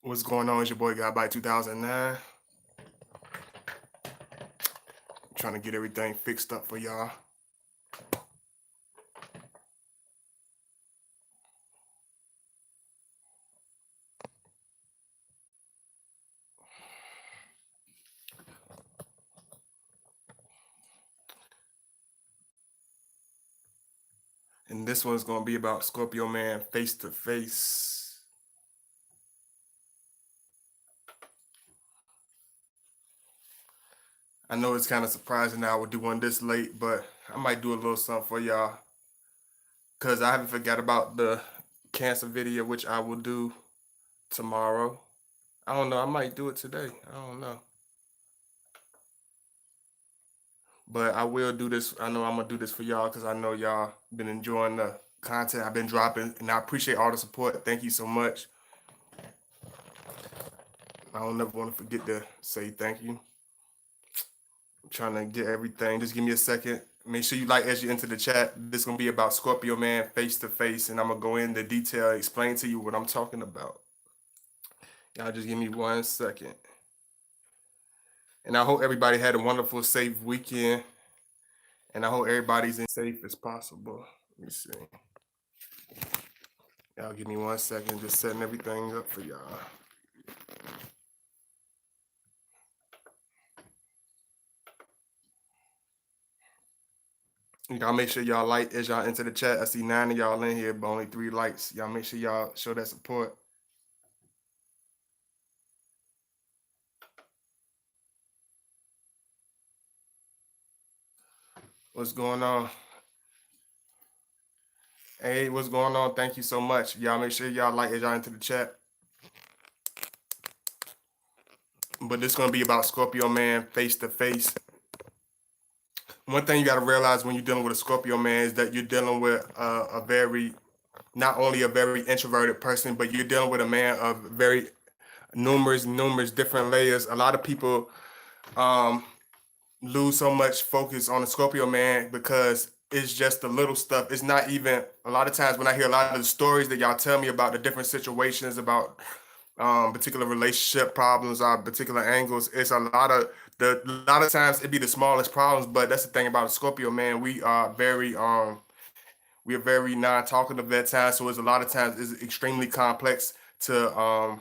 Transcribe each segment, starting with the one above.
What's going on? It's your boy Got by 2009. Trying to get everything fixed up for y'all. And this one's going to be about Scorpio man face to face. I know it's kind of surprising that I would do one this late, but I might do a little something for y'all. Because I haven't forgot about the cancer video, which I will do tomorrow. I don't know. I might do it today. I don't know. But I will do this. I know I'm going to do this for y'all because I know y'all been enjoying the content I've been dropping. And I appreciate all the support. Thank you so much. I don't never want to forget to say thank you. I'm trying to get everything. Just give me a second. Make sure you like as you enter the chat. This is going to be about Scorpio man face to face. And I'm going to go into detail, explain to you what I'm talking about. Y'all just give me 1 second. And I hope everybody had a wonderful, safe weekend. And I hope everybody's as safe as possible. Let me see. Y'all give me 1 second. Just setting everything up for y'all. Y'all make sure y'all like as y'all enter the chat. I see 9 of y'all in here, but only 3 likes. Y'all make sure y'all show that support. What's going on? Hey, what's going on? Thank you so much. Y'all make sure y'all like as y'all enter the chat. But this is going to be about Scorpio man face to face. One thing you got to realize when you're dealing with a Scorpio man is that you're dealing with not only a very introverted person, but you're dealing with a man of very numerous different layers. A lot of people lose so much focus on the Scorpio man because it's just the little stuff. It's not even, a lot of times when I hear a lot of the stories that y'all tell me about the different situations, about particular relationship problems or particular angles, it's a lot of times it be the smallest problems. But that's the thing about a Scorpio man. We are very non-talkative at times, so it's a lot of times it's extremely complex to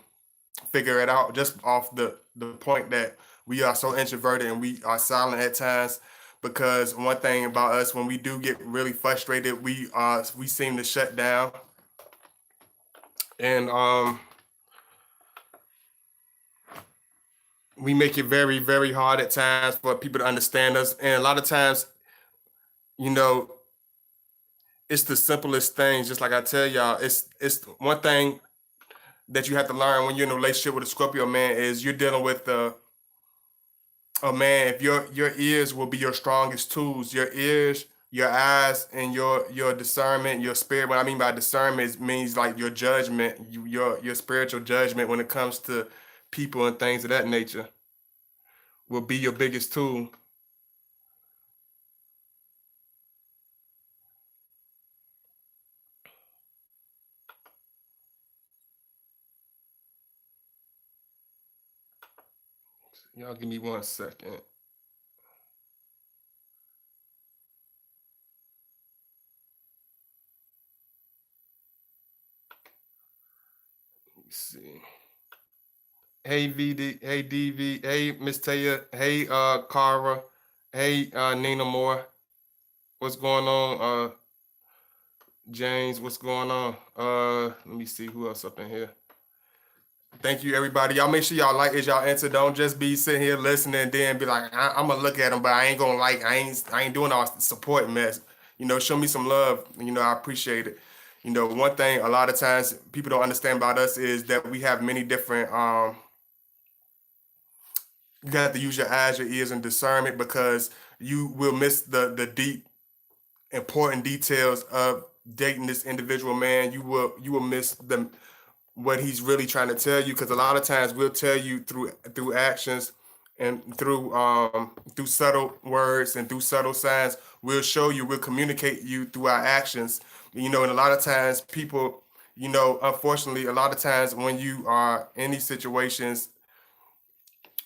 figure it out just off the point that we are so introverted and we are silent at times. Because one thing about us, when we do get really frustrated, we seem to shut down. And we make it very, very hard at times for people to understand us. And a lot of times, it's the simplest things. Just like I tell y'all, it's one thing that you have to learn when you're in a relationship with a Scorpio man is you're dealing with a man. If your ears will be your strongest tools, your ears, your eyes, and your discernment, your spirit. What I mean by discernment means like your judgment, your spiritual judgment when it comes to people and things of that nature will be your biggest tool. Y'all give me 1 second. Let me see. Hey VD, hey DV, hey Miss Taya, hey Cara, hey Nina Moore. What's going on? James, what's going on? Let me see who else up in here. Thank you, everybody. Y'all make sure y'all like as y'all answer. Don't just be sitting here listening and then be like, I'm gonna look at them, but I ain't gonna like. I ain't doing all support mess. Show me some love. I appreciate it. One thing a lot of times people don't understand about us is that we have many different. You have to use your eyes, your ears, and discernment because you will miss the deep, important details of dating this individual man. You will miss what he's really trying to tell you, because a lot of times we'll tell you through actions and through subtle words and through subtle signs. We'll show you, we'll communicate you through our actions. And a lot of times people, unfortunately, a lot of times when you are in these situations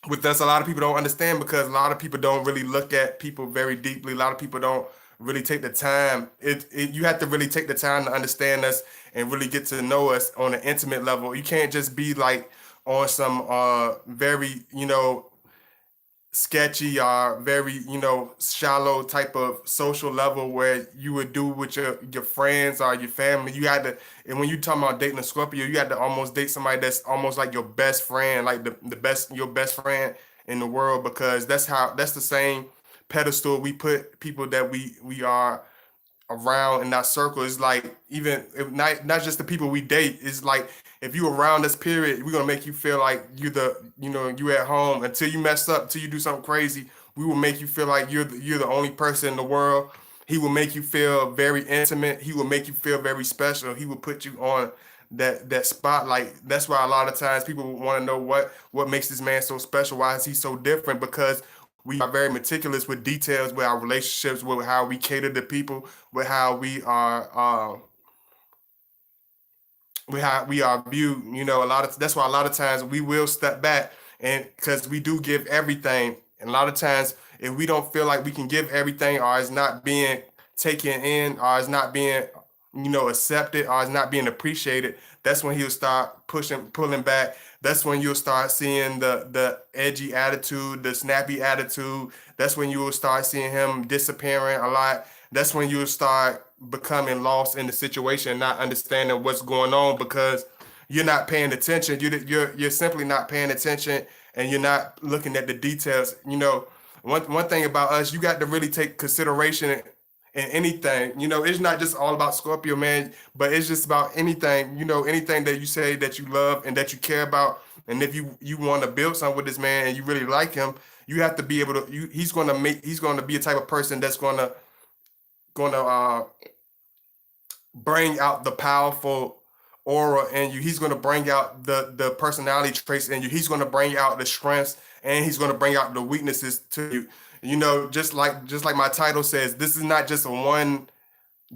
with us, a lot of people don't understand because a lot of people don't really look at people very deeply. A lot of people don't really take the time. You have to really take the time to understand us and really get to know us on an intimate level. You can't just be like on some very sketchy or very shallow type of social level where you would do with your friends or your family. You had to, and when you talking about dating a Scorpio, you had to almost date somebody that's almost like your best friend, like the best your best friend in the world, because that's the same pedestal we put people that we are around in that circle. Is like, even if not just the people we date, it's like if you around this period, we're gonna make you feel like you at home until you mess up, until you do something crazy. We will make you feel like you're the only person in the world. He will make you feel very intimate. He will make you feel very special. He will put you on that spotlight. That's why a lot of times people want to know what makes this man so special. Why is he so different? Because we are very meticulous with details, with our relationships, with how we cater to people, with how we are viewed. A lot of that's why a lot of times we will step back, and because we do give everything, and a lot of times if we don't feel like we can give everything, or it's not being taken in, or it's not being accepted, or it's not being appreciated, that's when he'll start pulling back. That's when you'll start seeing the edgy attitude, the snappy attitude. That's when you will start seeing him disappearing a lot. That's when you'll start becoming lost in the situation, not understanding what's going on because you're not paying attention. You're simply not paying attention, and you're not looking at the details. One thing about us, you got to really take consideration in anything. It's not just all about Scorpio, man, but it's just about anything. Anything that you say that you love and that you care about, and if you want to build something with this man and you really like him, you have to be able to. He's going to be a type of person that's going to bring out the powerful aura in you. He's going to bring out the personality traits in you. He's going to bring out the strengths, and he's going to bring out the weaknesses to you. Just like my title says, this is not just a one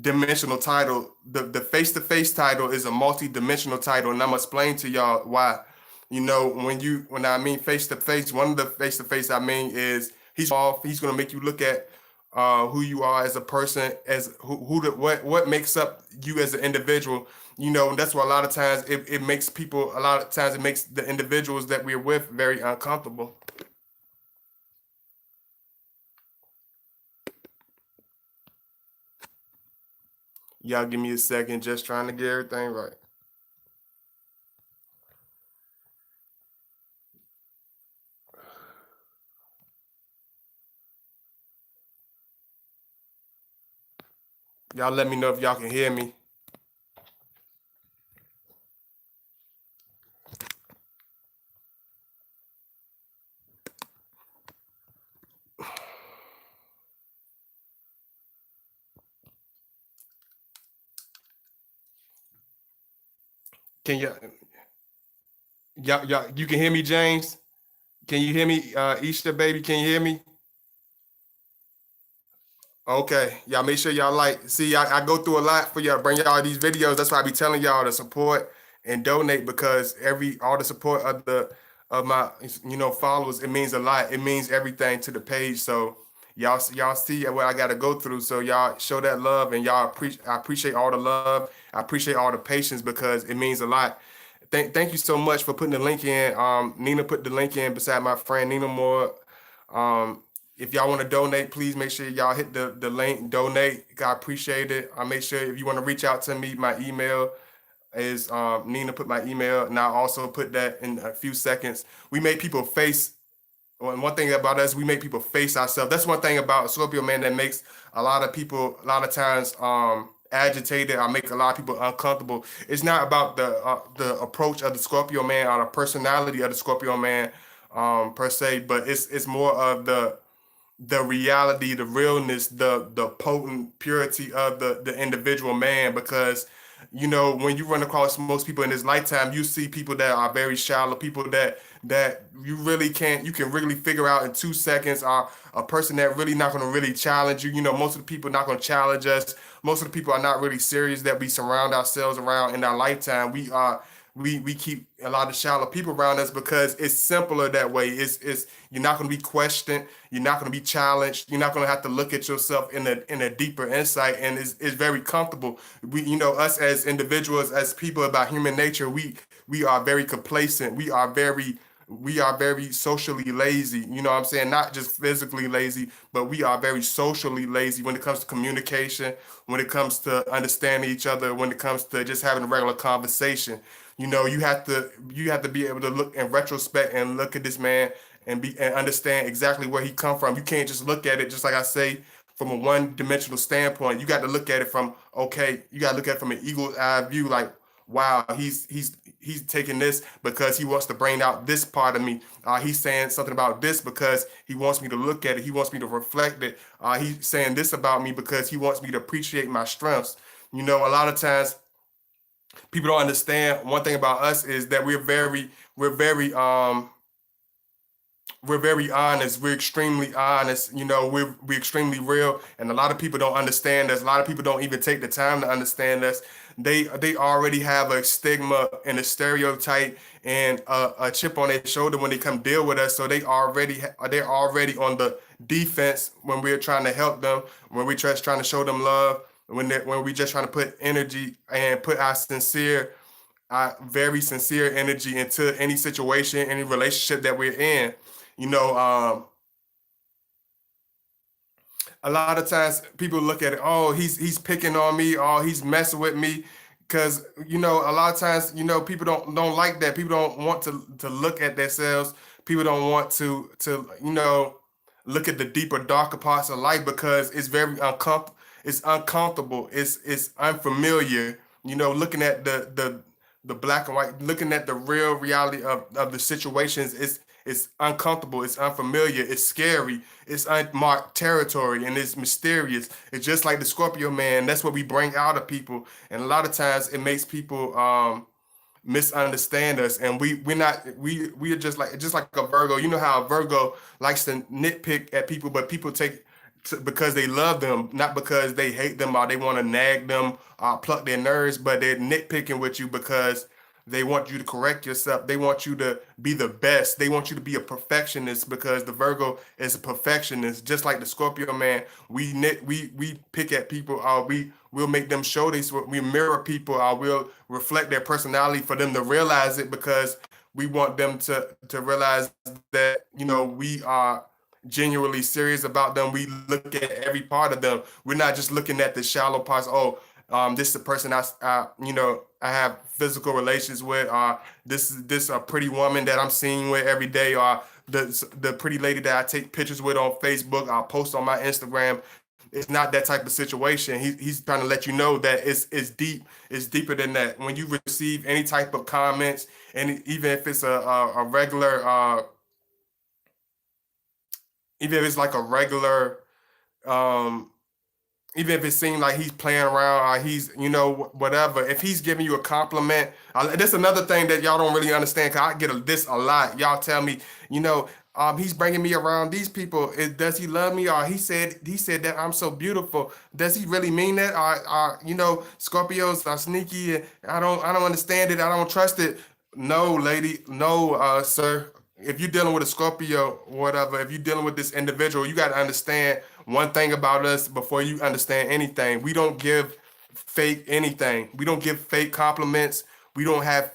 dimensional title. The face to face title is a multi-dimensional title, and I'm gonna explain to y'all why. When I mean face to face, one of the face to face I mean is he's gonna make you look at who you are as a person, as what makes up you as an individual. And that's why a lot of times it makes people, a lot of times it makes the individuals that we're with very uncomfortable. Y'all give me a second, just trying to get everything right. Y'all let me know if y'all can hear me. Can y'all you can hear me, James? Can you hear me, Easter baby? Can you hear me? Okay, y'all make sure y'all see, I go through a lot for y'all, bring y'all these videos. That's why I be telling y'all to support and donate, because all the support of my followers, it means a lot. It means everything to the page. So y'all see what I got to go through. So y'all show that love, and I appreciate all the love. I appreciate all the patience, because it means a lot. Thank you so much for putting the link in. Nina put the link in beside my friend Nina Moore. Um, if y'all want to donate, please make sure y'all hit the link, donate. I appreciate it. I make sure if you want to reach out to me, my email is Nina put my email, and I'll also put that in a few seconds. We make people face. One thing about us, we make people face ourselves. That's one thing about Scorpio, man, that makes a lot of people a lot of times agitated. I make a lot of people uncomfortable. It's not about the approach of the Scorpio man or the personality of the Scorpio man per se, but it's more of the reality, the realness, the potent purity of the individual man. Because when you run across most people in this lifetime, you see people that are very shallow, people that you can really figure out in 2 seconds are a person that really not going to really challenge you. Most of the people not going to challenge us. Most of the people are not really serious that we surround ourselves around in our lifetime. We keep a lot of shallow people around us because it's simpler that way. It's you're not going to be questioned. You're not going to be challenged. You're not going to have to look at yourself in a deeper insight, and it's very comfortable. Us as individuals, as people about human nature, we are very complacent. We are very socially lazy. You know what I'm saying? Not just physically lazy, but we are very socially lazy when it comes to communication, when it comes to understanding each other, when it comes to just having a regular conversation. You have to be able to look in retrospect and look at this man and understand exactly where he come from. You can't just look at it just like I say from a one-dimensional standpoint. You got to look at it from okay. You got to look at it from an eagle eye view. Like wow, he's taking this because he wants to bring out this part of me. He's saying something about this because he wants me to look at it. He wants me to reflect it. He's saying this about me because he wants me to appreciate my strengths. A lot of times people don't understand one thing about us is that we're very honest. We're extremely honest. We're extremely real, and a lot of people don't understand us. A lot of people don't even take the time to understand us. They already have a stigma and a stereotype and a chip on their shoulder when they come deal with us. So they're already on the defense when we're trying to help them, when we're just trying to show them love, when we just trying to put energy and put very sincere energy into any situation, any relationship that we're in. You know, a lot of times people look at it, oh, he's picking on me, oh, he's messing with me, because a lot of times people don't like that. People don't want to look at themselves. People don't want to look at the deeper, darker parts of life because it's very uncomfortable. It's uncomfortable. It's unfamiliar. Looking at the black and white, looking at the real reality of the situations. It's uncomfortable. It's unfamiliar. It's scary. It's unmarked territory, and it's mysterious. It's just like the Scorpio man. That's what we bring out of people, and a lot of times it makes people misunderstand us, and we're not we are just like a Virgo. You know how a Virgo likes to nitpick at people, but people take because they love them, not because they hate them or they want to nag them or pluck their nerves, but they're nitpicking with you because they want you to correct yourself. They want you to be the best. They want you to be a perfectionist because the Virgo is a perfectionist. Just like the Scorpio man, we pick at people. We'll make them show this. We mirror people. We'll reflect their personality for them to realize it because we want them to realize that we are genuinely serious about them. We look at every part of them. We're not just looking at the shallow parts. Oh, this is the person I have physical relations with. This a pretty woman that I'm seeing with every day. Or the pretty lady that I take pictures with on Facebook. I'll post on my Instagram. It's not that type of situation. He's trying to let you know that it's deep. It's deeper than that. When you receive any type of comments, and even if it's a regular, even if it's like a regular um even if it seems like he's playing around or he's whatever, if he's giving you a compliment. That's another thing that y'all don't really understand because I get this a lot. Y'all tell me, he's bringing me around these people. Does he love me? Or he said that I'm so beautiful. Does he really mean that? Scorpios are sneaky. I don't understand it. I don't trust it. No, lady, no, sir. If you're dealing with a Scorpio, whatever, if you're dealing with this individual, you got to understand one thing about us before you understand anything. We don't give fake anything. We don't give fake compliments. We don't have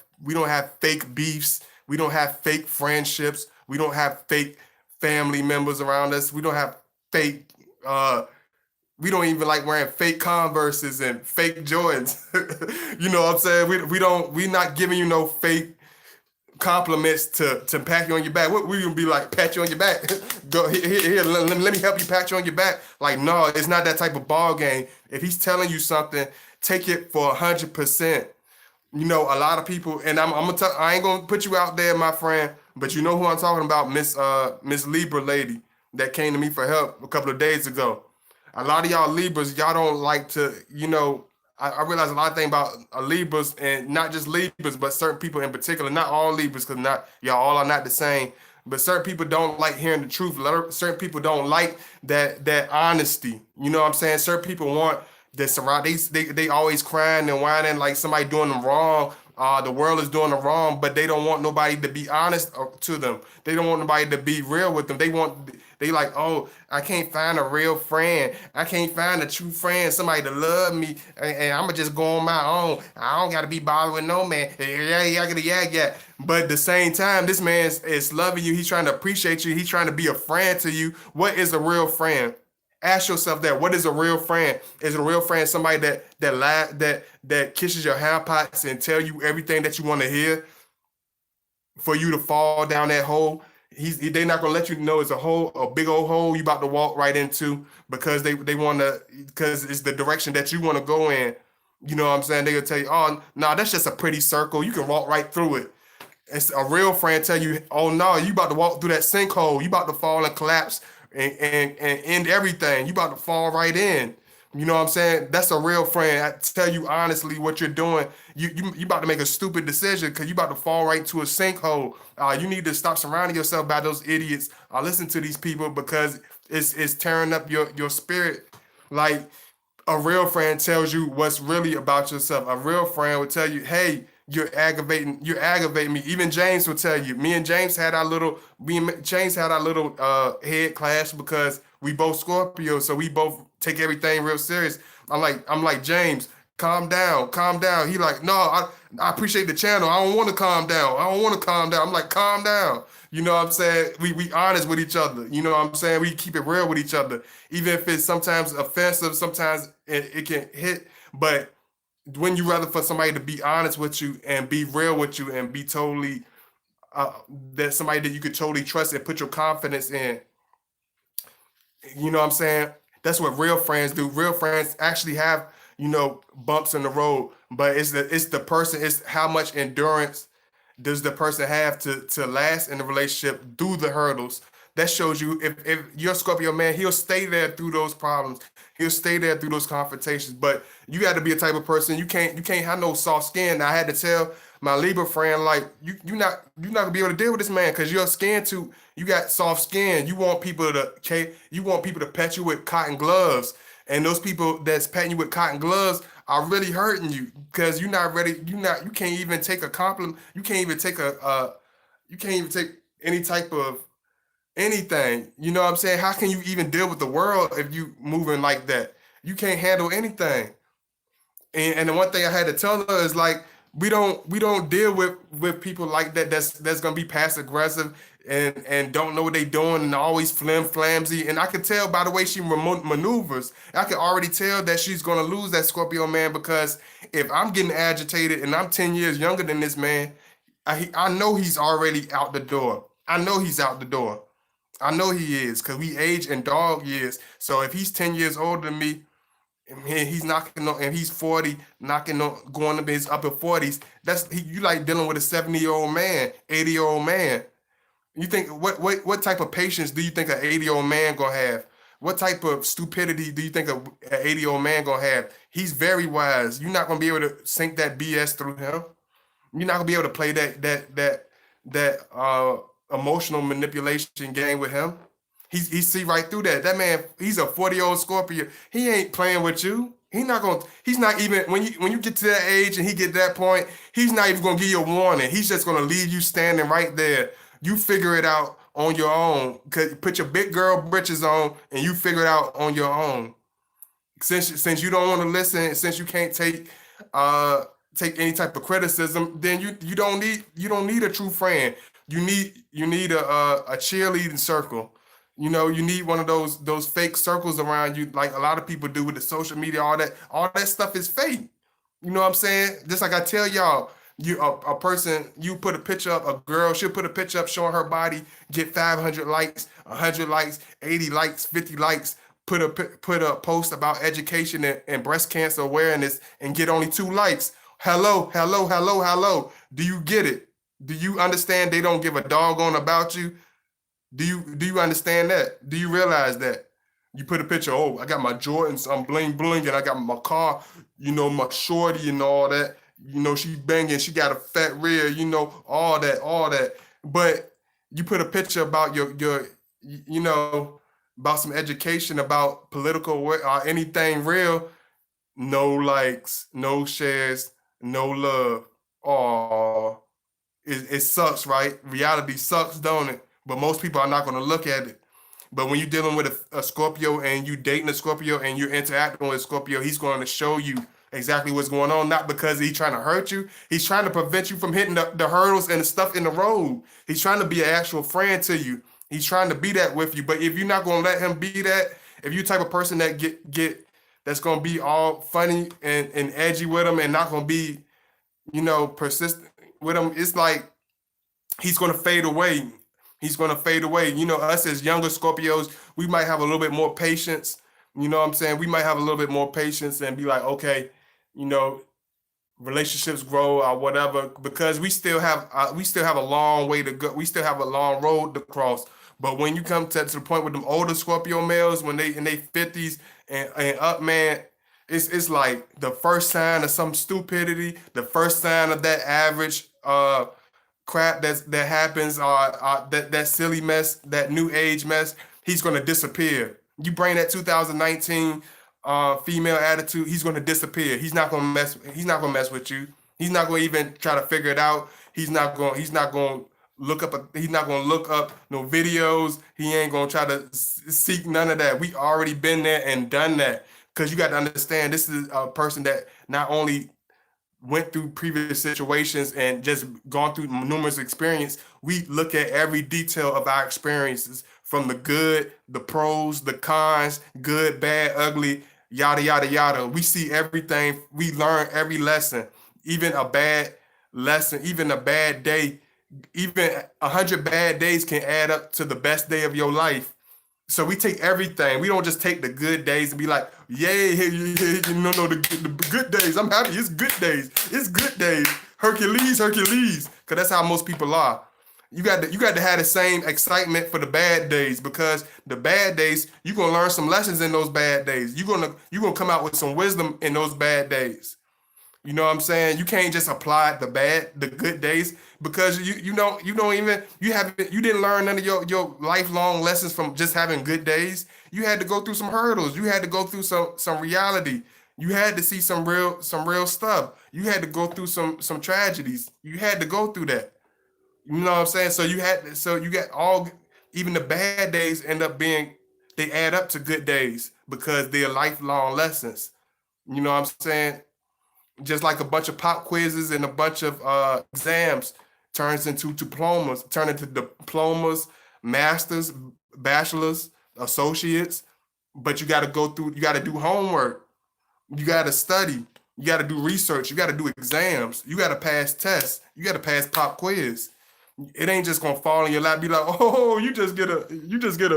fake beefs. We don't have fake friendships. We don't have fake family members around us. We don't have fake we don't even like wearing fake Converses and fake Jordans. You know what I'm saying? We're not giving you no fake compliments to pat you on your back. We gonna be like pat you on your back. Go here, let me help you pat you on your back. Like no, it's not that type of ball game. If he's telling you something, take it for 100%. A lot of people, and I'm gonna tell. I ain't gonna put you out there, my friend, but you know who I'm talking about, Miss Libra lady that came to me for help a couple of days ago. A lot of y'all Libras, y'all don't like to. I realize a lot of things about Libras, and not just Libras, but certain people in particular. Not all Libras, because not y'all all are not the same. But certain people don't like hearing the truth. Certain people don't like that honesty. You know what I'm saying? Certain people want this surround. They always crying and whining like somebody doing them wrong. The world is doing them wrong, but they don't want nobody to be honest to them. They don't want nobody to be real with them. They like, oh, I can't find a real friend. I can't find a true friend, somebody to love me, and I'm gonna just go on my own. I don't gotta be bothered with no man. Yeah. But at the same time, this man is loving you. He's trying to appreciate you. He's trying to be a friend to you. What is a real friend? Ask yourself that. What is a real friend? Is a real friend somebody that kisses your hand pots and tell you everything that you want to hear for you to fall down that hole? They're not gonna let you know it's a big old hole you about to walk right into, because they want to, because it's the direction that you want to go in. You know what I'm saying? They'll tell you, oh no, that's just a pretty circle. You can walk right through it. It's a real friend tell you, oh no, you about to walk through that sinkhole. You about to fall and collapse and end everything. You about to fall right in. You know what I'm saying? That's a real friend. I tell you honestly what you're doing. You about to make a stupid decision because you about to fall right into a sinkhole. You need to stop surrounding yourself by those idiots. Listen to these people, because it's tearing up your spirit. Like, a real friend tells you what's really about yourself. A real friend will tell you, hey, you're aggravating me. Even James will tell you. Me and James had our little head clash because we both Scorpio, so we both take everything real serious. I'm like, James, calm down. He like, no, I appreciate the channel. I don't want to calm down. I'm like, calm down. You know what I'm saying? We honest with each other. You know what I'm saying? We keep it real with each other. Even if it's sometimes offensive, sometimes it can hit. But when you rather for somebody to be honest with you and be real with you and be totally uh, that somebody that you could totally trust and put your confidence in, you know what I'm saying? That's what real friends do. Real friends actually have, bumps in the road, but it's the person, it's how much endurance does the person have to last in the relationship through the hurdles. That shows you, if you're a Scorpio man, he'll stay there through those problems. He'll stay there through those confrontations. But you got to be a type of person, you can't have no soft skin. I had to tell my Libra friend, like, you're not gonna be able to deal with this man because you got soft skin. You want people to pet you with cotton gloves, and those people that's petting you with cotton gloves are really hurting you because you're not ready. You can't even take a compliment. You can't even take any type of anything. You know what I'm saying? How can you even deal with the world if you moving like that? You can't handle anything. And the one thing I had to tell her is, like, we don't deal with people like that. That's gonna be passive aggressive and don't know what they doing and always flamsy. And I could tell by the way she maneuvers. I could already tell that she's gonna lose that Scorpio man, because if I'm getting agitated and I'm 10 years younger than this man, I know he's already out the door. I know he's out the door. I know he is, because we age in dog years. So if he's 10 years older than me, and he's knocking on, and he's 40, knocking on, going up in his upper 40s, you like dealing with a 70-year-old man, 80-year-old man. You think, what type of patience do you think an 80-year-old man gonna have? What type of stupidity do you think an 80-year-old man gonna have? He's very wise. You're not gonna be able to sink that BS through him. You're not gonna be able to play that emotional manipulation game with him. He see right through that. That man, he's a 40-year-old Scorpio. He ain't playing with you. He's not even, when you get to that age and he get to that point, he's not even gonna give you a warning. He's just gonna leave you standing right there. You figure it out on your own. Put your big girl britches on and you figure it out on your own. Since you don't want to listen, since you can't uh take any type of criticism, then you don't need a true friend. You need a cheerleading circle. You need one of those fake circles around you, like a lot of people do with the social media. All that stuff is fake. You know what I'm saying? Just like I tell y'all, a person, you put a picture up, a girl, she'll put a picture up showing her body, get 500 likes, 100 likes, 80 likes, 50 likes, put a post about education and breast cancer awareness and get only 2 likes. Hello, hello, hello, hello. Do you get it? Do you understand they don't give a doggone about you? Do you understand that? Do you realize that? You put a picture, oh, I got my Jordans, I'm bling bling, and I got my car, my shorty and all that. She banging, she got a fat rear, all that, all that. But you put a picture about your, about some education, about political or anything real, no likes, no shares, no love. Oh, it sucks, right? Reality sucks, don't it? But most people are not going to look at it. But when you're dealing with a Scorpio and you dating a Scorpio and you're interacting with a Scorpio, he's going to show you exactly what's going on. Not because he's trying to hurt you. He's trying to prevent you from hitting the hurdles and the stuff in the road. He's trying to be an actual friend to you. He's trying to be that with you. But if you're not going to let him be that, if you're the type of person that get that's going to be all funny and edgy with him and not going to be, persistent with him, it's like he's going to fade away. He's going to fade away. Us as younger Scorpios, we might have a little bit more patience. You know what I'm saying? We might have a little bit more patience and be like, okay, you know, relationships grow or whatever, because we still have a long way to go. We still have a long road to cross. But when you come to the point with them older Scorpio males, when they in their 50s and up, man, it's like the first sign of some stupidity, the first sign of that average crap that happens, that silly mess, that new age mess, he's gonna disappear. You bring that 2019 female attitude, he's gonna disappear. He's not gonna mess with you. He's not gonna even try to figure it out. He's not gonna look up no videos. He ain't gonna try to seek none of that. We already been there and done that. Because you got to understand, this is a person that not only went through previous situations and just gone through numerous experience. We look at every detail of our experiences, from the good, the pros, the cons, good, bad, ugly, yada yada yada. We see everything. We learn every lesson, even a bad lesson, even a bad day. Even 100 bad days can add up to the best day of your life. So we take everything. We don't just take the good days and be like, yay, hey, no, the good days. I'm happy. It's good days. It's good days. Hercules, Hercules. Because that's how most people are. You got to have the same excitement for the bad days, because the bad days, you're gonna learn some lessons in those bad days. You're gonna come out with some wisdom in those bad days. You know what I'm saying? You can't just apply the good days, because you didn't learn none of your lifelong lessons from just having good days. You had to go through some hurdles. You had to go through some reality. You had to see some real stuff. You had to go through some tragedies. You had to go through that. You know what I'm saying? So you got all, even the bad days end up being, they add up to good days because they're lifelong lessons. You know what I'm saying? Just like a bunch of pop quizzes and a bunch of exams turn into diplomas, masters, bachelors, associates. But you got to do homework. You got to study. You got to do research. You got to do exams. You got to pass tests. You got to pass pop quiz. It ain't just gonna fall in your lap. Be like, oh, you just get a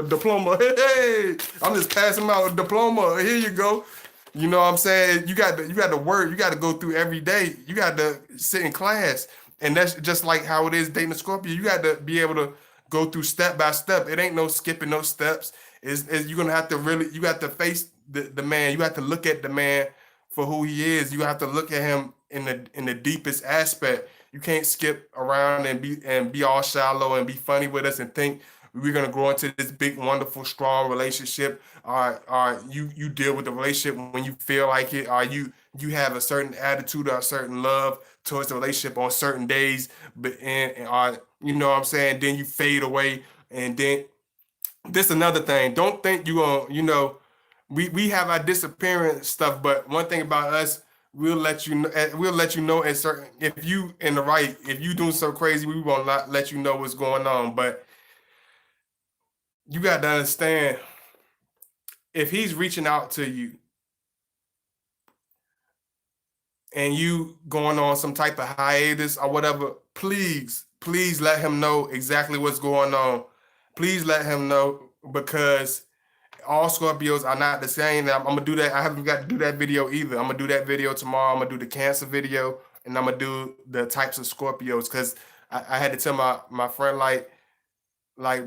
diploma. Hey, I'm just passing out a diploma. Here you go. You know what I'm saying? You got to work. You got to go through every day. You got to sit in class, and that's just like how it is dating a Scorpio. You got to be able to go through step by step. It ain't no skipping no steps. You're gonna have to really. You got to face the man. You have to look at the man for who he is. You have to look at him in the deepest aspect. You can't skip around and be all shallow and be funny with us and think we're gonna grow into this big, wonderful, strong relationship. You deal with the relationship when you feel like it. You have a certain attitude or a certain love towards the relationship on certain days, but you know what I'm saying. Then you fade away, and then this another thing. Don't think you gonna we have our disappearance stuff, but one thing about us, we'll let you know at certain, if you in the right, if you doing so crazy, we will not let you know what's going on. But you got to understand, if he's reaching out to you and you going on some type of hiatus or whatever, please let him know exactly what's going on. Please let him know, because all Scorpios are not the same. I'm gonna do that. I haven't got to do that video either. I'm gonna do that video tomorrow. I'm gonna do the Cancer video, and I'm gonna do the types of Scorpios, because I had to tell my friend, like,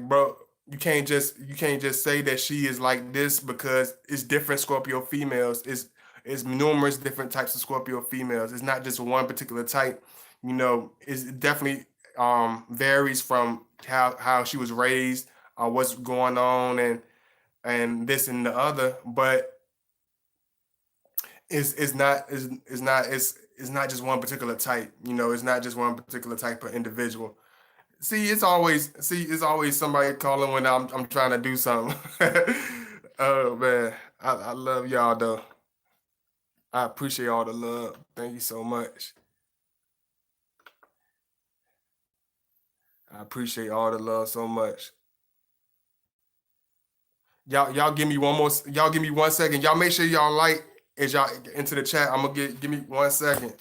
bro. you can't just say that she is like this because it's different Scorpio females. It's numerous different types of Scorpio females. It's not just one particular type. It definitely varies from how she was raised, what's going on, and this and the other. But it's not just one particular type. It's not just one particular type of individual. It's always somebody calling when I'm trying to do something. Oh man, I love y'all though. I appreciate all the love. Thank you so much. I appreciate all the love so much. Y'all give me one more. Y'all give me 1 second. Y'all make sure y'all like as y'all into the chat. I'm gonna give me 1 second.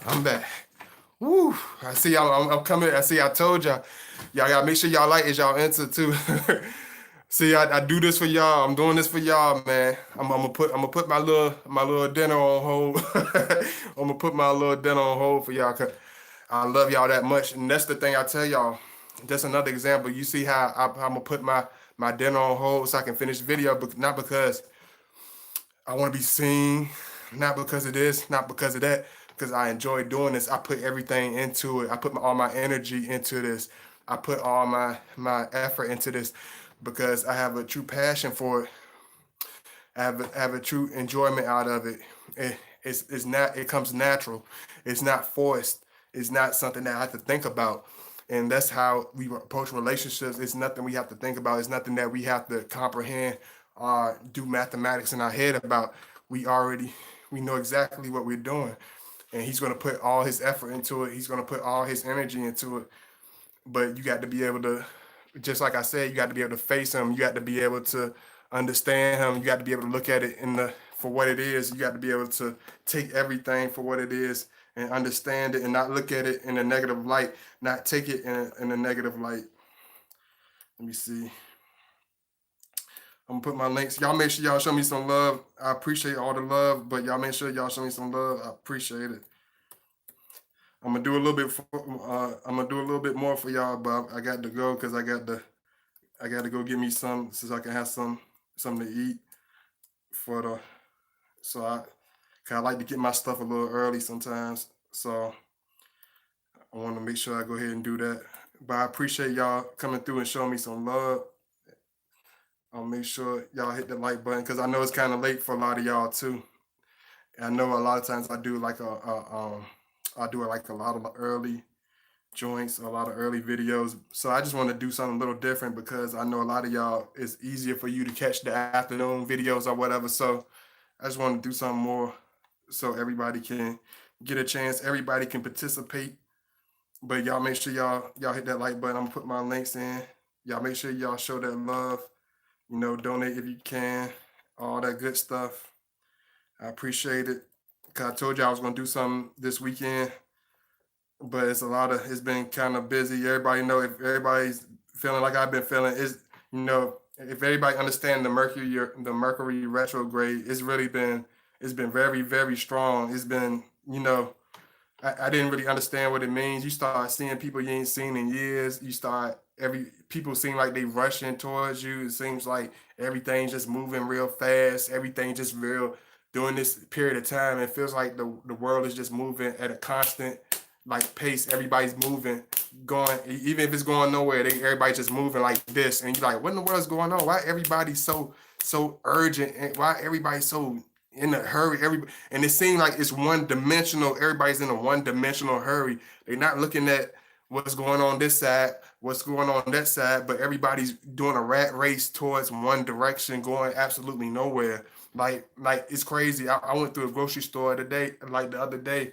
I'm back. Woo! I see y'all. I'm coming. I see. I told y'all. Y'all gotta make sure y'all like as y'all enter too. See, I do this for y'all. I'm doing this for y'all, man. I'm gonna put my little dinner on hold. I'm gonna put my little dinner on hold for y'all. 'Cause I love y'all that much, and that's the thing I tell y'all. Just another example. You see how I'm gonna put my dinner on hold so I can finish the video, but not because I want to be seen, not because of this, not because of that, because I enjoy doing this. I put everything into it. I put all my energy into this. I put all my effort into this because I have a true passion for it. I have a true enjoyment out of it. It's not. It comes natural. It's not forced. It's not something that I have to think about. And that's how we approach relationships. It's nothing we have to think about. It's nothing that we have to comprehend or do mathematics in our head about. We already we know exactly what we're doing, and he's going to put all his effort into it. He's going to put all his energy into it. But you got to be able to, just like I said, you got to be able to face him. You got to be able to understand him. You got to be able to look at it for what it is. You got to be able to take everything for what it is and understand it and not look at it in a negative light, not take it in a negative light. Let me see. I'm gonna put my links. Y'all make sure y'all show me some love. I appreciate all the love, but y'all make sure y'all show me some love. I appreciate it. I'm gonna do a little bit. I'm gonna do a little bit more for y'all, but I got to go because I got to go get me some so I can have something to eat for the. So cause I like to get my stuff a little early sometimes. So I want to make sure I go ahead and do that. But I appreciate y'all coming through and showing me some love. I'll make sure y'all hit the like button because I know it's kind of late for a lot of y'all too. I know a lot of times I do like a lot of early joints, a lot of early videos. So I just want to do something a little different because I know a lot of y'all it's easier for you to catch the afternoon videos or whatever. So I just want to do something more so everybody can get a chance, everybody can participate. But y'all make sure y'all hit that like button. I'm gonna put my links in. Y'all make sure y'all show that love. Donate if you can, all that good stuff. I appreciate it. 'Cause I told you I was gonna do something this weekend, but it's been kind of busy. Everybody know if everybody's feeling like I've been feeling is if everybody understand the Mercury retrograde, it's been very, very strong. It's been, I didn't really understand what it means. You start seeing people you ain't seen in years. You start every people seem like they rushing towards you. It seems like everything's just moving real fast. Everything just real during this period of time. It feels like the world is just moving at a constant like pace. Everybody's moving, going even if it's going nowhere. Everybody's just moving like this, and you're like, what in the world is going on? Why everybody so urgent? And why everybody so in a hurry. And it seems like it's one dimensional. Everybody's in a one dimensional hurry. They're not looking at what's going on this side, what's going on that side, but everybody's doing a rat race towards one direction, going absolutely nowhere. Like it's crazy. I went through a grocery store today, like the other day,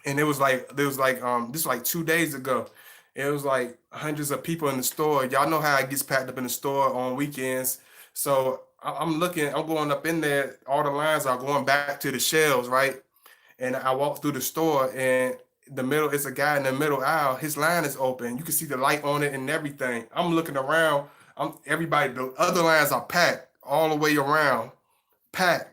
and this was like 2 days ago. It was like hundreds of people in the store. Y'all know how it gets packed up in the store on weekends. So I'm looking, I'm going up in there. All the lines are going back to the shelves, right? And I walk through the store, and the middle, it's a guy in the middle aisle. His line is open. You can see the light on it and everything. I'm looking around. Everybody. The other lines are packed all the way around, packed.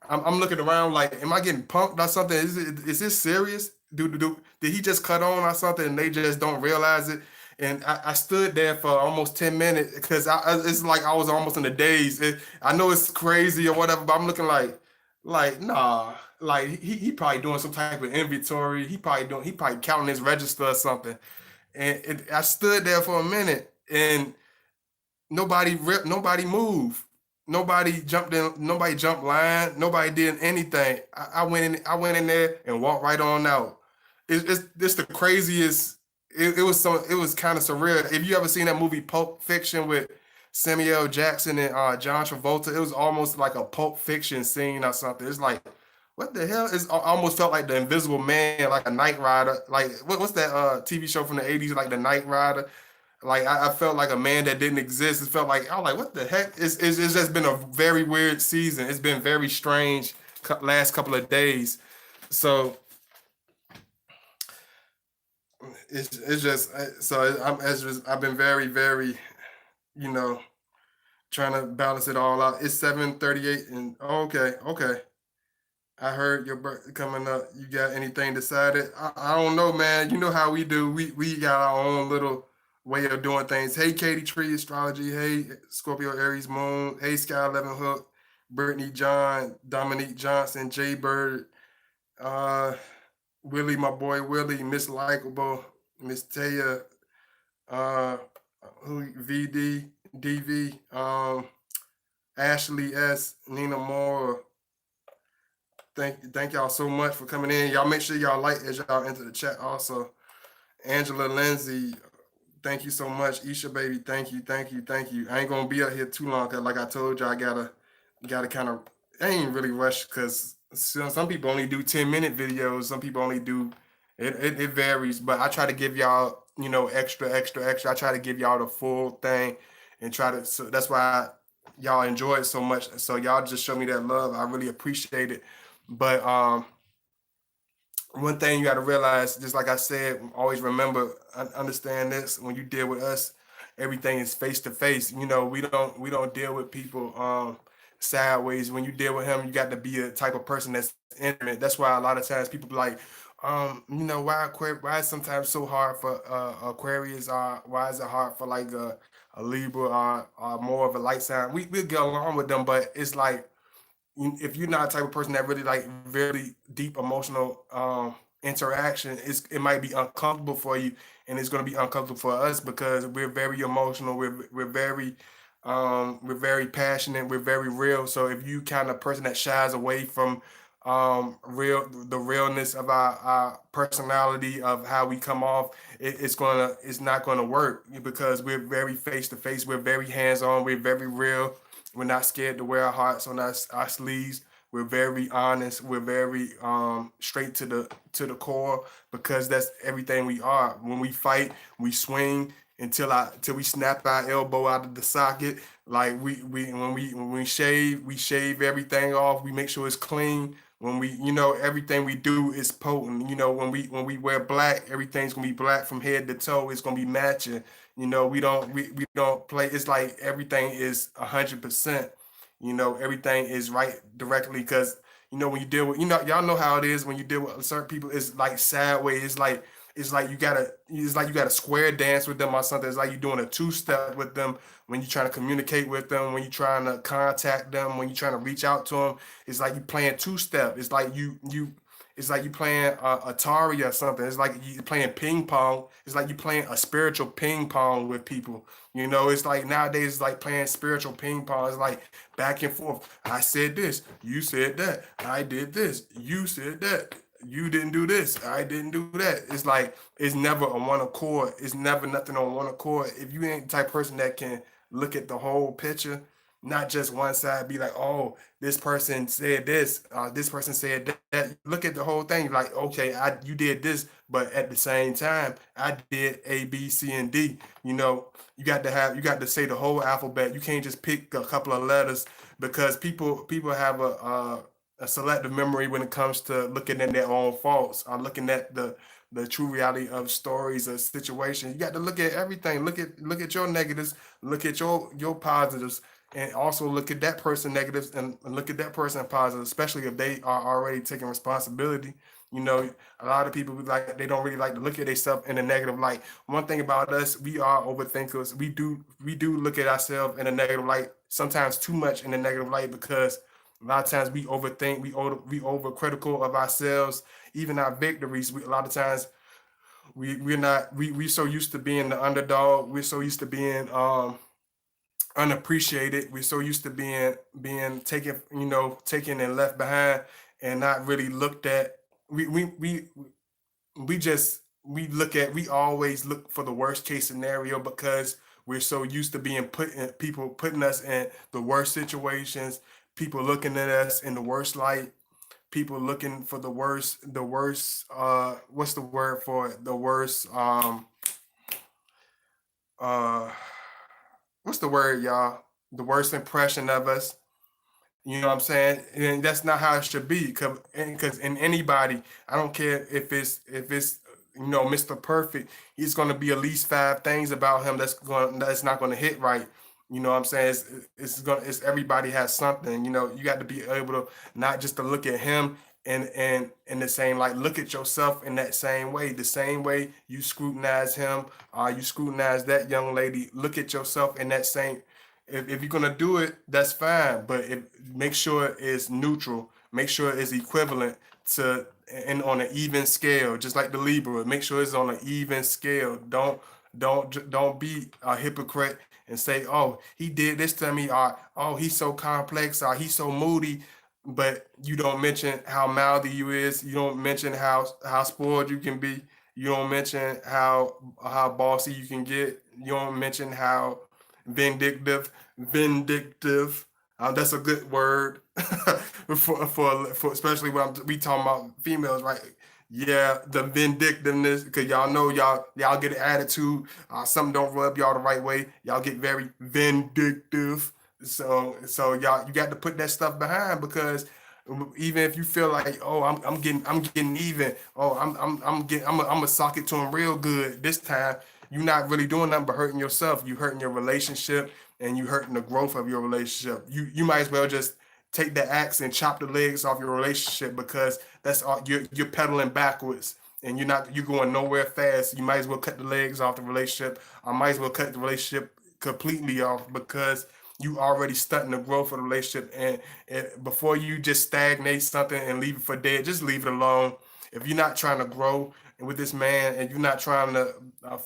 I'm looking around like, am I getting punked or something? Is this serious? Did he just cut on or something and they just don't realize it? And I stood there for almost 10 minutes because it's like I was almost in the daze. I know it's crazy or whatever, but I'm looking like nah, like he probably doing some type of inventory. He probably counting his register or something. And I stood there for a minute and nobody moved. Nobody jumped in. Nobody jumped line. Nobody did anything. I went in. I went in there and walked right on out. It's the craziest. It was so. It was kind of surreal. If you ever seen that movie Pulp Fiction with Samuel Jackson and John Travolta, it was almost like a Pulp Fiction scene or something. It's like, what the hell? I almost felt like the Invisible Man, like a Knight Rider. Like what's that TV show from the '80s, like the Knight Rider? Like I felt like a man that didn't exist. It felt like I was like, what the heck? It's just been a very weird season. It's been very strange last couple of days. So it's just I've been very you know trying to balance it all out. It's 7:38 and okay. I heard your birthday coming up. You got anything decided? I don't know, man. You know how we do. We got our own little way of doing things. Hey, Katie Tree Astrology. Hey, Scorpio Aries Moon. Hey, Sky 11 Hook. Brittany John. Dominique Johnson. Jay Bird. Uh, Willie, my boy Willie. Miss Likeable. Miss Taya. Uh, VD. DV. Ashley S. Nina Moore. Thank y'all so much for coming in. Y'all make sure y'all like as y'all enter the chat also. Angela Lindsay, thank you so much. Isha baby, thank you. I ain't gonna be out here too long because like I told you, I gotta kind of I ain't really rush because some people only do 10-minute videos, some people only do it varies, but I try to give y'all, extra. I try to give y'all the full thing and try to so that's why y'all enjoy it so much. So y'all just show me that love. I really appreciate it. But one thing you got to realize, just like I said, always remember, understand this: when you deal with us, everything is face to face. We don't deal with people sideways. When you deal with him, you got to be a type of person that's intimate. That's why a lot of times people be like, why is sometimes so hard for Aquarius? Why is it hard for like a Libra or more of a light sign? We get along with them, but it's like if you're not a type of person that really like very deep emotional interaction, it might be uncomfortable for you, and it's going to be uncomfortable for us because we're very emotional. We're very passionate. We're very real. So if you kind of person that shies away from the realness of our personality of how we come off, it's not gonna work because we're very face to face. We're very hands on. We're very real. We're not scared to wear our hearts on our sleeves. We're very honest. We're very straight to the core because that's everything we are. When we fight, we swing until we snap our elbow out of the socket. Like when we shave, we shave everything off. We make sure it's clean. When everything we do is potent. When we wear black, everything's gonna be black from head to toe. It's gonna be matching. We don't play. It's like everything is 100%. Everything is right directly because when you deal with y'all know how it is when you deal with certain people. It's like sideways. It's like you gotta square dance with them or something. It's like you're doing a two-step with them when you're trying to communicate with them, when you're trying to contact them, when you're trying to reach out to them. It's like you playing two-step. It's like you It's like you playing Atari or something. It's like you playing ping pong. It's like you playing a spiritual ping pong with people. You know, it's like nowadays it's like playing spiritual ping pong. It's like back and forth. I said this, you said that. I did this, you said that. You didn't do this, I didn't do that. It's like it's never on one accord. It's never nothing on one accord. If you ain't the type of person that can look at the whole picture, not just one side, be like, oh, this person said this person said that. Look at the whole thing, like, okay, you did this, but at the same time, I did A, B, C, and D. You know, you got to say the whole alphabet. You can't just pick a couple of letters because people have a selective memory when it comes to looking at their own faults or looking at the true reality of stories or situations. You got to look at everything. Look at your negatives. Look at your positives, and also look at that person negatives and look at that person positive, especially if they are already taking responsibility. You know, a lot of people like they don't really like to look at themselves in a negative light. One thing about us, we are overthinkers. We do look at ourselves in a negative light, sometimes too much in a negative light because a lot of times we overthink, we overcritical of ourselves, even our victories. A lot of times we're not we so used to being the underdog. We're so used to being unappreciated. We're so used to being taken, taken and left behind and not really looked at. We just we always look for the worst case scenario because we're so used to being put in, people putting us in the worst situations, people looking at us in the worst light, people looking for the worst what's the word for it, the worst uh what's the word, y'all, the worst impression of us. You know what I'm saying? And that's not how it should be. Because in anybody, I don't care if it's Mr. Perfect, he's gonna be at least five things about him that's not gonna hit right. You know what I'm saying? It's everybody has something. You got to be able to not just to look at him and the same, like, look at yourself in that same way. The same way you scrutinize him, you scrutinize that young lady. Look at yourself in that same. If you're gonna do it, that's fine, but make sure it's neutral. Make sure it's equivalent to and on an even scale, just like the Libra. Make sure it's on an even scale. Don't be a hypocrite and say, "Oh, he did this to me," or "Oh, he's so complex," or "He's so moody." But you don't mention how mouthy you is. You don't mention how spoiled you can be. You don't mention how bossy you can get. You don't mention how vindictive. That's a good word for especially when we talking about females, right? Yeah, the vindictiveness, because y'all know y'all get an attitude. Something don't rub y'all the right way. Y'all get very vindictive. So y'all, you got to put that stuff behind because even if you feel like, oh, I'm getting even, oh, I'm gonna sock it to him real good this time. You're not really doing nothing but hurting yourself. You hurting your relationship and you hurting the growth of your relationship. You might as well just take the axe and chop the legs off your relationship because that's all you're pedaling backwards and you're going nowhere fast. You might as well cut the legs off the relationship. I might as well cut the relationship completely off because you already stunting the growth of the relationship, and before you just stagnate something and leave it for dead, just leave it alone. If you're not trying to grow with this man and you're not trying to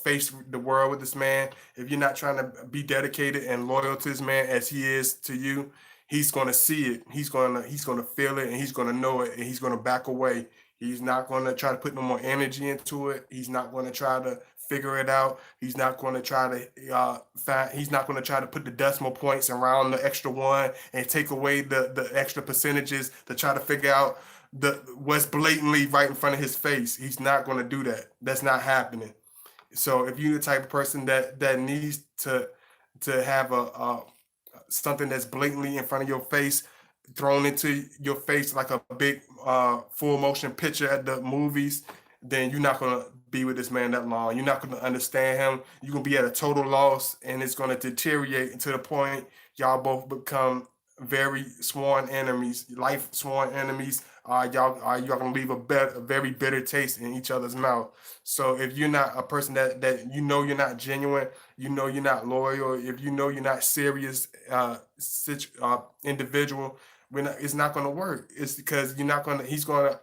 face the world with this man, if you're not trying to be dedicated and loyal to this man as he is to you, he's going to see it. He's going to feel it, and he's going to know it, and he's going to back away. He's not going to try to put no more energy into it. He's not going to try to figure it out. He's not going to try to find. He's not going to try to put the decimal points around the extra one and take away the extra percentages to try to figure out the what's blatantly right in front of his face. He's not going to do that. That's not happening. So if you're the type of person that needs to have a something that's blatantly in front of your face, thrown into your face like a big full motion picture at the movies, then you're not gonna be with this man that long. You're not gonna understand him. You're gonna be at a total loss, and it's gonna deteriorate to the point y'all both become very sworn enemies, life sworn enemies. Y'all gonna leave a very bitter taste in each other's mouth. So if you're not a person that you're not genuine, you're not loyal, if you're not serious individual, we're not, it's not gonna work. It's because you're not gonna he's gonna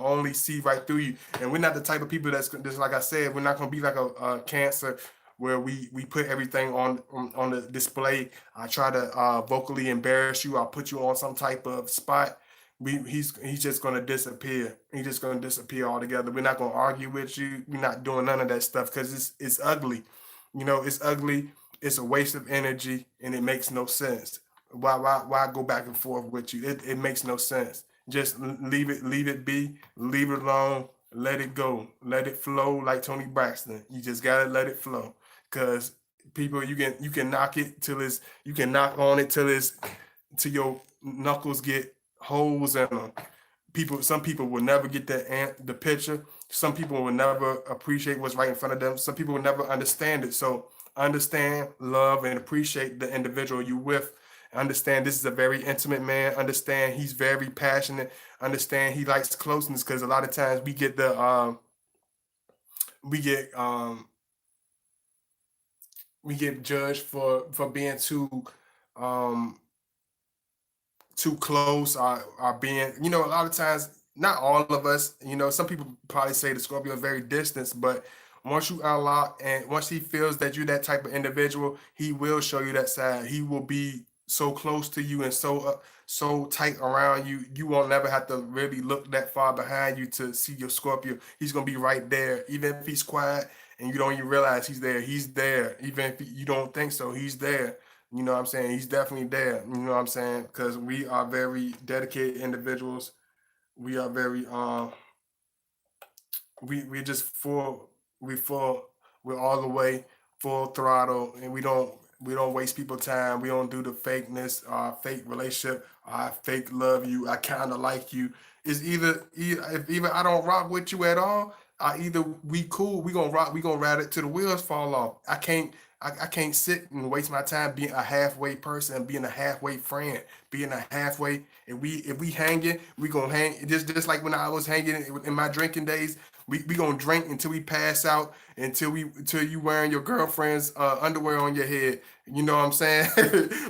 only see right through you. And we're not the type of people that's just like I said, we're not gonna be like a cancer where we put everything on the display. I try to vocally embarrass you. I'll put you on some type of spot. He's just gonna disappear. He's just gonna disappear altogether. We're not gonna argue with you. We're not doing none of that stuff because it's ugly. You know, it's ugly. It's a waste of energy, and it makes no sense. Why go back and forth with you? It makes no sense. Just leave it be, leave it alone, let it go, let it flow like Tony Braxton. You just gotta let it flow, cause people you can knock it till it's you can knock on it till your knuckles get holes in them. Some people will never get the picture. Some people will never appreciate what's right in front of them. Some people will never understand it. So understand, love, and appreciate the individual you with. Understand this is a very intimate man. Understand he's very passionate. Understand he likes closeness, because a lot of times we get we get judged for being um too close, or being, a lot of times, not all of us, some people probably say the Scorpio is very distant, but once you unlock and once he feels that you're that type of individual, he will show you that side. He will be so close to you and so tight around you, you won't never have to really look that far behind you to see your Scorpio. He's gonna be right there, even if he's quiet and you don't even realize he's there. He's there, even if you don't think so. He's there. You know what I'm saying? He's definitely there. You know what I'm saying? Because we are very dedicated individuals. We are very we just full we full we're all the way full throttle, and we don't waste people time. We don't do the fakeness, fake relationship. I fake love you. I kind of like you. It's either if either I don't rock with you at all, either we cool, we gonna rock, we gonna ride it till the wheels fall off. I can't sit and waste my time being a halfway person, being a halfway friend, being a halfway. If we hanging, we gonna hang. Just like when I was hanging in my drinking days, we gonna drink until we pass out, until you wearing your girlfriend's underwear on your head. You know what I'm saying?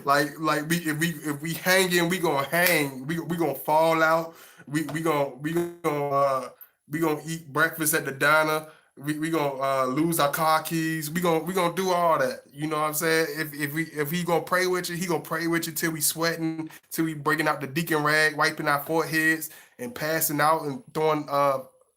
Like if we hanging, we gonna hang. We gonna fall out. We gonna eat breakfast at the diner. We gonna lose our car keys. We gonna do all that. You know what I'm saying? If he gonna pray with you, he gonna pray with you till we sweating, till we breaking out the deacon rag, wiping our foreheads and passing out and throwing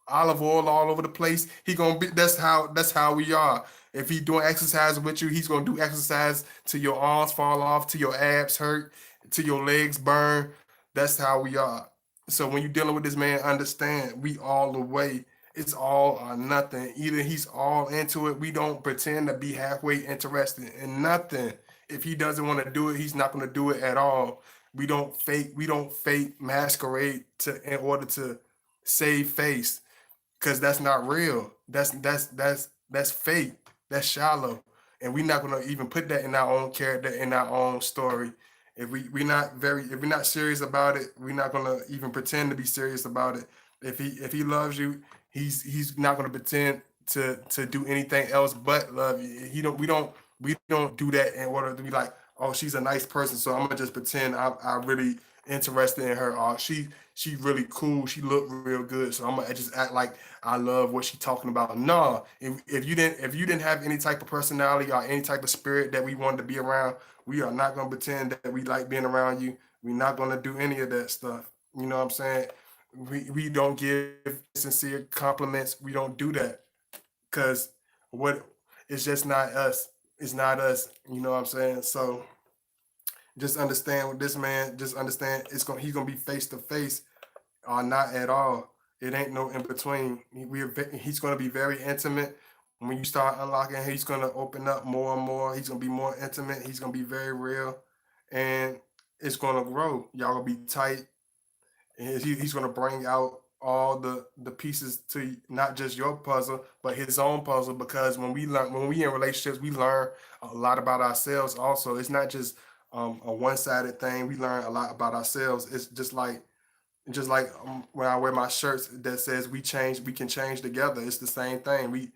olive oil all over the place. He gonna be. That's how we are. If he doing exercise with you, he's gonna do exercise till your arms fall off, till your abs hurt, till your legs burn. That's how we are. So when you're dealing with this man, understand we all the way. It's all or nothing. Either he's all into it. We don't pretend to be halfway interested in nothing. If he doesn't want to do it, he's not going to do it at all. We don't fake. We don't fake masquerade in order to save face, because that's not real. That's fake. That's shallow, and we're not gonna even put that in our own character, in our own story. If we're not serious about it, we're not gonna even pretend to be serious about it. If he loves you, he's not gonna pretend to do anything else but love you. He don't we don't do that in order to be like, oh, she's a nice person, so I'm gonna just pretend I'm really interested in her. Or she really cool. She look real good, so I'm gonna just act like I love what she talking about. No, if you didn't have any type of personality or any type of spirit that we wanted to be around, we are not gonna pretend that we like being around you. We're not gonna do any of that stuff. You know what I'm saying? We don't give sincere compliments. We don't do that, because what it's just not us. It's not us. You know what I'm saying? So just understand with this man. Just understand he's gonna be face to face or not at all. It ain't no in between. He's going to be very intimate. When you start unlocking, he's going to open up more and more. He's going to be more intimate. He's going to be very real, and it's going to grow. Y'all gonna be tight, and he's going to bring out all the pieces to not just your puzzle, but his own puzzle. Because when we in relationships, we learn a lot about ourselves. Also, it's not just a one sided thing. We learn a lot about ourselves. It's just like when I wear my shirts that says we can change together. It's the same thing.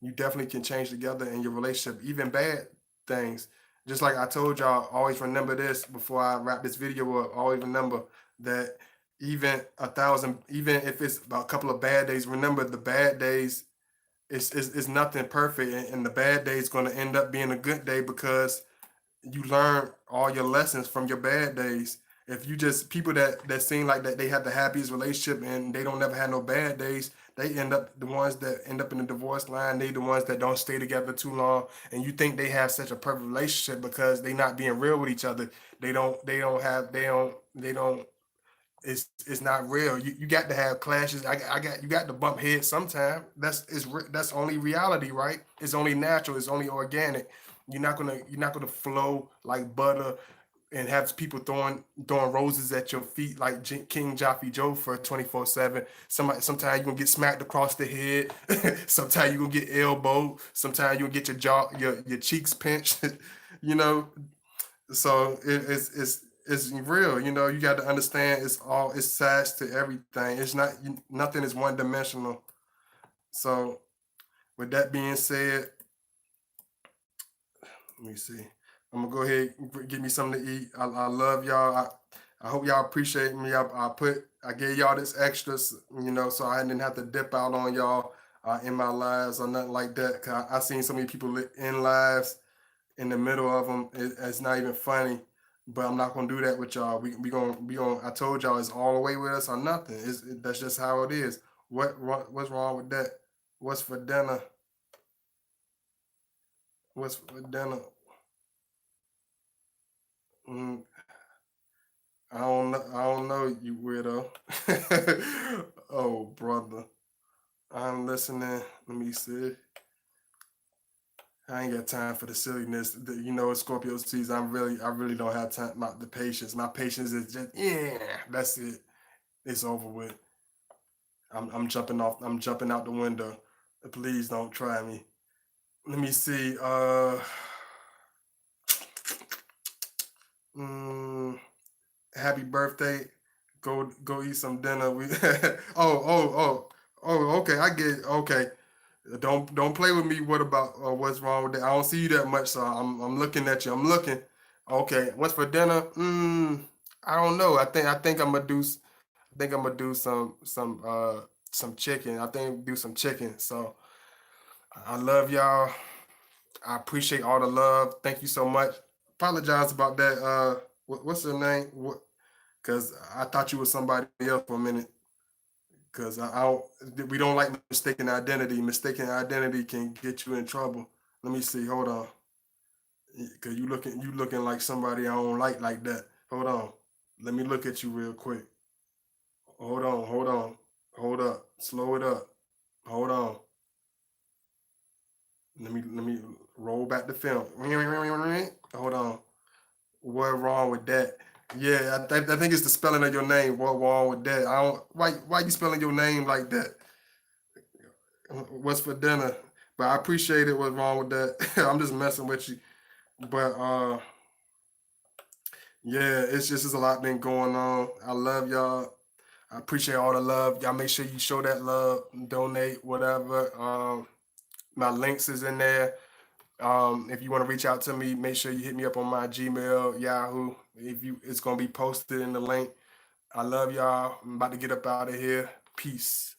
You definitely can change together in your relationship, even bad things. Just like I told y'all, always remember this before I wrap this video up. Always remember that even a thousand, even if it's a couple of bad days, remember the bad days is nothing perfect, and the bad day is going to end up being a good day because you learn all your lessons from your bad days. If you just people that seem like that they have the happiest relationship and they don't never have no bad days, they end up the ones that end up in the divorce line. They the ones that don't stay together too long, and you think they have such a perfect relationship because they not being real with each other. They don't. It's not real. You got to have clashes. I got you got to bump heads sometime. That's only reality, right? It's only natural. It's only organic. You're not gonna flow like butter and have people throwing roses at your feet like King Joffrey Joe for 24/7. Sometimes you're gonna get smacked across the head. Sometimes you're gonna get elbowed. Sometimes you'll get your jaw your cheeks pinched. you know, so it's real. You got to understand it's sides to everything. It's not nothing is one dimensional. So with that being said, let me see. I'm gonna go ahead and get me something to eat. I love y'all. I hope y'all appreciate me. I gave y'all this extras, so I didn't have to dip out on y'all in my lives or nothing like that. Cause I seen so many people in lives in the middle of them. It's not even funny. But I'm not gonna do that with y'all. We gonna. I told y'all it's all the way with us or nothing. That's just how it is. What's wrong with that? What's for dinner? What's for dinner? Mm, I don't know, you weirdo. Oh, brother. I'm listening. Let me see. I ain't got time for the silliness. It's Scorpio season. I really don't have time. The patience. My patience is just, yeah. That's it. It's over with. I'm jumping off. I'm jumping out the window. Please don't try me. Let me see. Mm, happy birthday. Go eat some dinner. Oh. Okay, I get it. Okay. Don't play with me. What about what's wrong with that? I don't see you that much, so I'm looking at you. I'm looking. Okay, what's for dinner? I don't know. I think I'm gonna I think I'm gonna do some chicken. I think do some chicken. So I love y'all. I appreciate all the love. Thank you so much. Apologize about that. What's her name? Because I thought you was somebody else for a minute. Because I don't. We don't like mistaken identity. Mistaken identity can get you in trouble. Let me see. Hold on. Because you looking like somebody I don't like that. Hold on. Let me look at you real quick. Hold on. Hold on. Hold up. Slow it up. Hold on. Let me roll back the film. Hold on. What wrong with that? Yeah, I think it's the spelling of your name. What wrong with that? I don't. Why you spelling your name like that? What's for dinner? But I appreciate it. What's wrong with that? I'm just messing with you. But yeah, it's just there's a lot been going on. I love y'all. I appreciate all the love. Y'all make sure you show that love, donate, whatever. My links is in there. If you want to reach out to me, make sure you hit me up on my Gmail, Yahoo. It's gonna be posted in the link. I love y'all. I'm about to get up out of here. Peace.